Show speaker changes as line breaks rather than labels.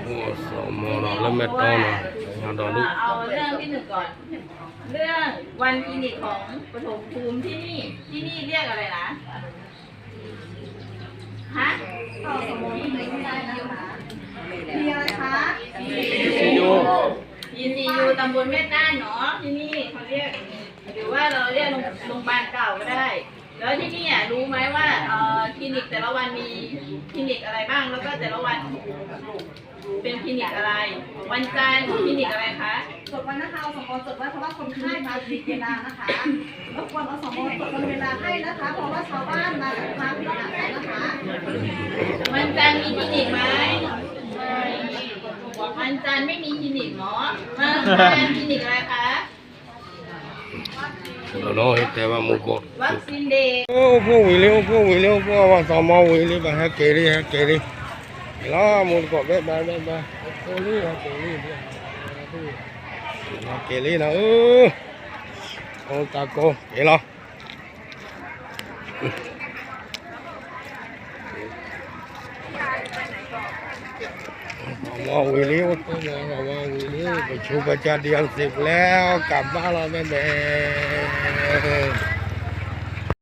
หัวสมอเราแล้วแม่ต้อนเราอย่างดอลูก
เอาเรื่องที่หนึ่งก่อน เรื่องวันคลินิกของปฐมภูมิที่นี่เรียกอะไรนะฮะมีอะไรคะ
ECU
ECU ตำบลแม่ต้านเนาะที่นี่เขาเรียกหรือว่าเราเรียกโรงพยาบาลเก่าก็ได้ แล้วที่นี่รู้ไหมว่าคลินิกแต่ละวันมีคลินิกอะไรบ้างแล้วก็แต่ละวันเป็นคลินิกอะไร วันจันทร์คลินิกอะไรคะ
จดไว้นะคะเอาสมอจดไว้เพราะว่าคนไข้มาผิดเวลานะคะรบกวนเอาสมอจดวันเวลาให้นะคะเพราะว่าชาวบ้านมาจากทางพิจารณานะคะ
วันจันทร์มีคลินิกไหมวันจันทร์ไม่มีคลินิกเนาะวันจันทร์คลินิกอะไรคะ
เราเนาะแต่ว่ามุกด
วัคซีนเด็ก
โอ้พวกวิเลี้ยวพวว่าสมอวิเลี้ยวไปฮะเกลี่แล้วมุกดแบบโอ้นี่ฮะเกลี่นะโอ้ตาโกเอ๋เหรอว่าวิลิวต้องบอกว่าวิลิวไปชูประจันเดือน10แล้วกลับบ้านเราแม่